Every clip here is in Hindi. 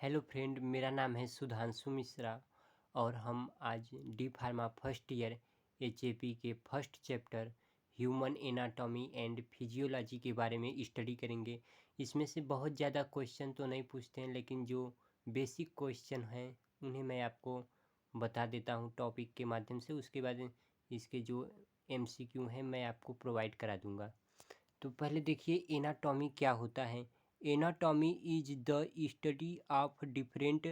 हेलो फ्रेंड, मेरा नाम है सुधांशु मिश्रा और हम आज D pharma first year HAP के first chapter human anatomy and physiology के बारे में स्टडी करेंगे। इसमें से बहुत ज़्यादा क्वेश्चन तो नहीं पूछते हैं, लेकिन जो बेसिक क्वेश्चन हैं उन्हें मैं आपको बता देता हूँ टॉपिक के माध्यम से। उसके बाद इसके जो एमसीक्यू हैं मैं आपको प्रोवाइड करा दूँगा। तो पहले देखिए एनाटॉमी क्या होता है। Anatomy is the study of different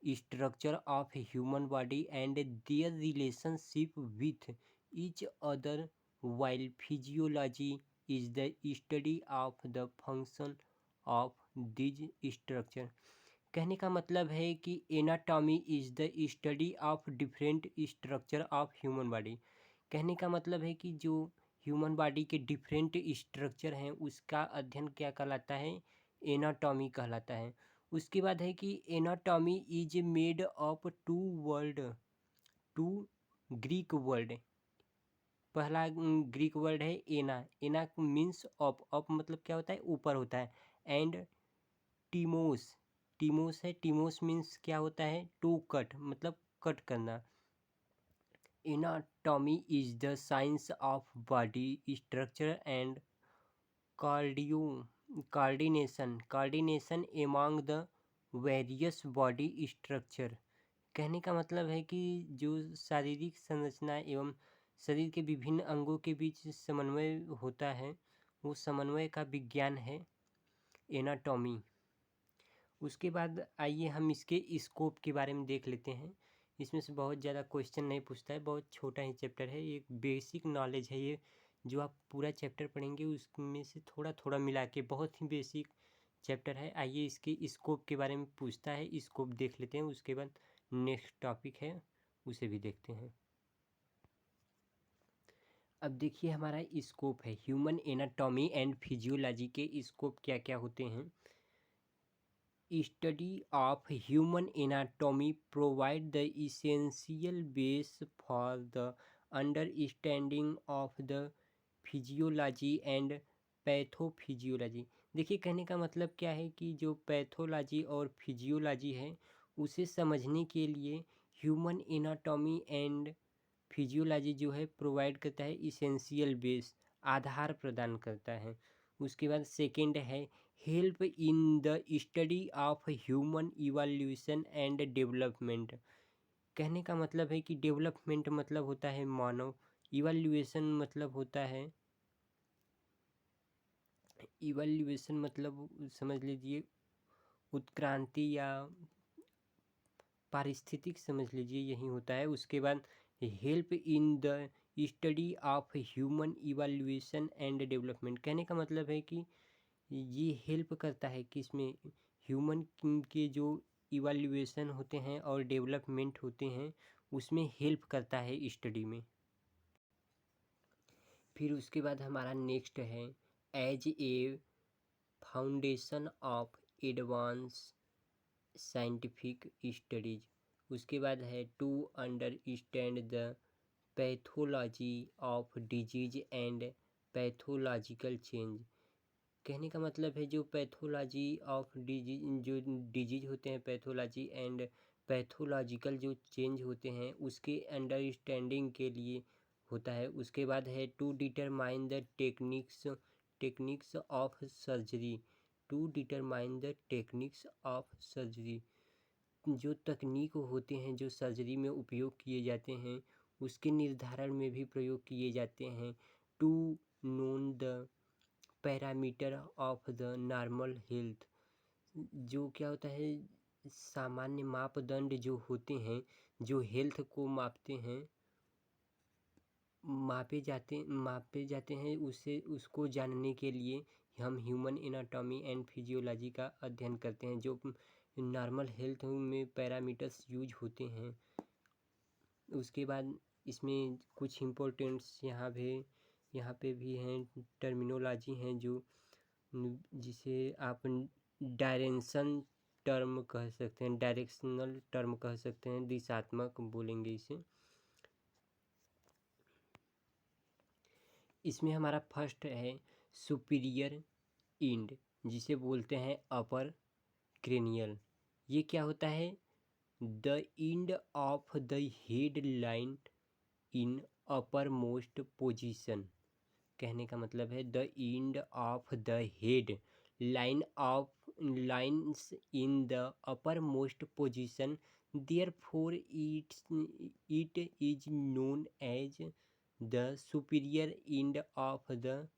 structure of human body and their relationship with each other, while physiology is the study of the function of these structure. कहने का मतलब है कि anatomy is the study of different structure of human body. कहने का मतलब है कि जो ह्यूमन बॉडी के डिफरेंट स्ट्रक्चर हैं उसका अध्ययन क्या कहलाता है, एनाटॉमी कहलाता है। उसके बाद है कि anatomy is made of two Greek word. पहला ग्रीक वर्ड है ana. Ana means of. Of मतलब क्या होता है, ऊपर होता है। एंड टीमोस, टीमोस है। टीमोस मीन्स क्या होता है, टू कट मतलब कट करना। Anatomy is the science of body structure and coordination among the various body structure. कहने का मतलब है कि जो शारीरिक संरचना एवं शरीर के विभिन्न अंगों के बीच समन्वय होता है, वो समन्वय का विज्ञान है एनाटॉमी। उसके बाद आइए हम इसके स्कोप के बारे में देख लेते हैं। इसमें से बहुत ज़्यादा क्वेश्चन नहीं पूछता है, बहुत छोटा ही चैप्टर है, एक बेसिक नॉलेज है ये। जो आप पूरा चैप्टर पढ़ेंगे उसमें से थोड़ा थोड़ा मिला के बहुत ही बेसिक चैप्टर है। आइए इसके स्कोप के बारे में पूछता है, स्कोप देख लेते हैं। उसके बाद नेक्स्ट टॉपिक है उसे भी देखते हैं। अब देखिए हमारा स्कोप है ह्यूमन एनाटॉमी एंड फिजियोलॉजी के स्कोप क्या क्या होते हैं। Study of human anatomy provide the essential base for the understanding of the physiology and pathophysiology. देखिए कहने का मतलब क्या है कि जो पैथोलॉजी और फिजियोलॉजी है उसे समझने के लिए ह्यूमन एनाटॉमी एंड फिजियोलॉजी जो है प्रोवाइड करता है इसेंशियल बेस, आधार प्रदान करता है। उसके बाद सेकंड है help in the study of human evolution and development. कहने का मतलब है कि डेवलपमेंट मतलब होता है मानव, इवोल्यूशन मतलब होता है, इवोल्यूशन मतलब समझ लीजिए उत्क्रांति या पारिस्थितिक समझ लीजिए यही होता है। उसके बाद help in the study of human evolution and development. कहने का मतलब है कि ये हेल्प करता है कि इसमें ह्यूमन के जो इवोल्यूशन होते हैं और डेवलपमेंट होते हैं उसमें हेल्प करता है स्टडी में। फिर उसके बाद हमारा नेक्स्ट है as a foundation of advance scientific studies. उसके बाद है to understand the pathology of disease and pathological change. कहने का मतलब है जो पैथोलॉजी ऑफ डिजीज, जो डिजीज होते हैं पैथोलॉजी एंड पैथोलॉजिकल जो चेंज होते हैं उसके अंडरस्टैंडिंग के लिए होता है। उसके बाद है to determine the techniques of surgery. To determine the techniques of surgery, जो तकनीक होते हैं जो सर्जरी में उपयोग किए जाते हैं उसके निर्धारण में भी प्रयोग किए जाते हैं। To known the parameter of the normal health, जो क्या होता है सामान्य मापदंड जो होते हैं जो हेल्थ को मापे जाते हैं उसे उसको जानने के लिए हम ह्यूमन एनाटॉमी एंड फिजियोलॉजी का अध्ययन करते हैं। जो नॉर्मल हेल्थ में पैरामीटर्स यूज होते हैं। उसके बाद इसमें कुछ इम्पोर्टेंट्स यहाँ पे भी हैं, टर्मिनोलॉजी हैं जो जिसे आप डायरेक्शन टर्म कह सकते हैं, डायरेक्शनल टर्म कह सकते हैं, दिशात्मक बोलेंगे इसे। इसमें हमारा फर्स्ट है सुपीरियर इंड, जिसे बोलते हैं अपर क्रेनियल। ये क्या होता है? The end of the head line in upper most position. कहने का मतलब है the end of the head line of lines in the upper most position, therefore it is known as the superior end of the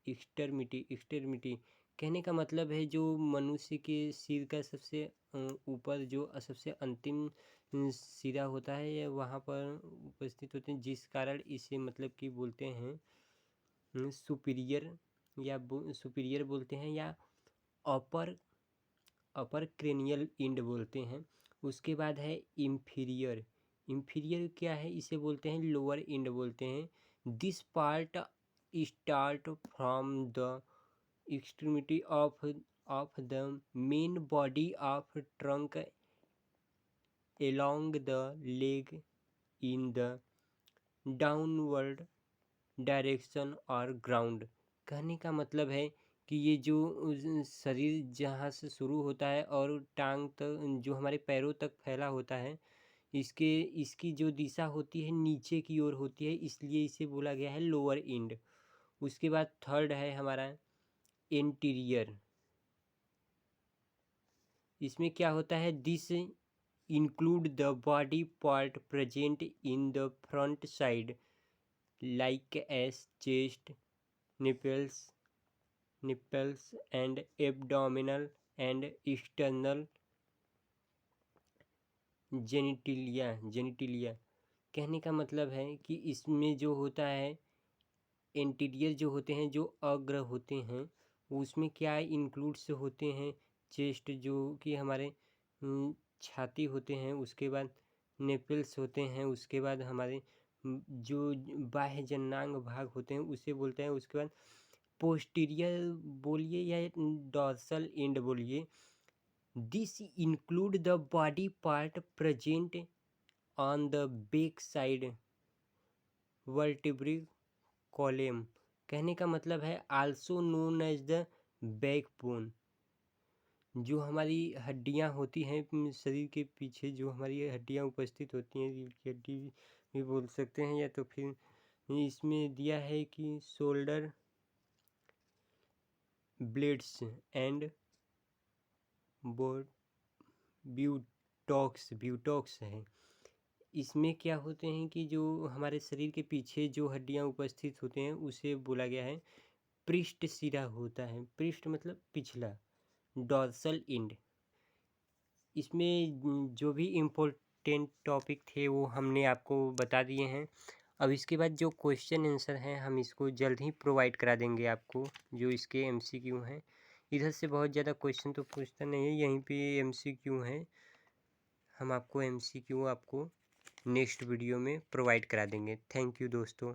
extremity. कहने का मतलब है जो मनुष्य के सिर का सबसे ऊपर जो सबसे अंतिम सिरा होता है, यह वहाँ पर उपस्थित होते हैं, जिस कारण इसे मतलब कि बोलते हैं सुपीरियर, या सुपीरियर बोलते हैं, या अपर अपर क्रेनियल एंड बोलते हैं। उसके बाद है इंफीरियर। इंफीरियर क्या है? इसे बोलते हैं लोअर एंड बोलते हैं। This part start from the extremity of the main body of trunk along the leg in the downward direction और ग्राउंड। कहने का मतलब है कि ये जो शरीर जहाँ से शुरू होता है और टांग तक जो हमारे पैरों तक फैला होता है, इसकी जो दिशा होती है नीचे की ओर होती है, इसलिए इसे बोला गया है लोअर एंड। उसके बाद थर्ड है हमारा एंटीरियर। इसमें क्या होता है? This include the body part present in the front side like as chest, nipples and abdominal and external genitalia। कहने का मतलब है कि इसमें जो होता है इंटीरियर जो होते हैं, जो अग्र होते हैं, उसमें क्या इंक्लूड्स होते हैं? चेस्ट जो कि हमारे छाती होते हैं, उसके बाद नेपल्स होते हैं, उसके बाद हमारे जो बाह्य जननांग भाग होते हैं उसे बोलते हैं। उसके बाद पोस्टीरियर बोलिए या डॉर्सल एंड बोलिए। This include the body part present on the back side vertebrae column. कहने का मतलब है also known as the backbone. जो हमारी हड्डियां होती हैं शरीर के पीछे, जो हमारी हड्डियां उपस्थित होती हैं, रीढ़ की हड्डी भी बोल सकते हैं, या तो फिर इसमें दिया है कि शोल्डर ब्लेड्स एंड ब्यूटॉक्स है। इसमें क्या होते हैं कि जो हमारे शरीर के पीछे जो हड्डियां उपस्थित होते हैं उसे बोला गया है पृष्ठ सिरा होता है। पृष्ठ मतलब पिछला, डॉर्सल एंड। इसमें जो भी इम्पोर्टेंट टॉपिक थे वो हमने आपको बता दिए हैं। अब इसके बाद जो क्वेश्चन आंसर हैं हम इसको जल्द ही प्रोवाइड करा देंगे आपको, जो इसके एमसीक्यू हैं। इधर से बहुत ज़्यादा क्वेश्चन तो पूछता नहीं है, यहीं पे एमसीक्यू हैं। हम आपको एमसीक्यू आपको नेक्स्ट वीडियो में प्रोवाइड करा देंगे। थैंक यू दोस्तों।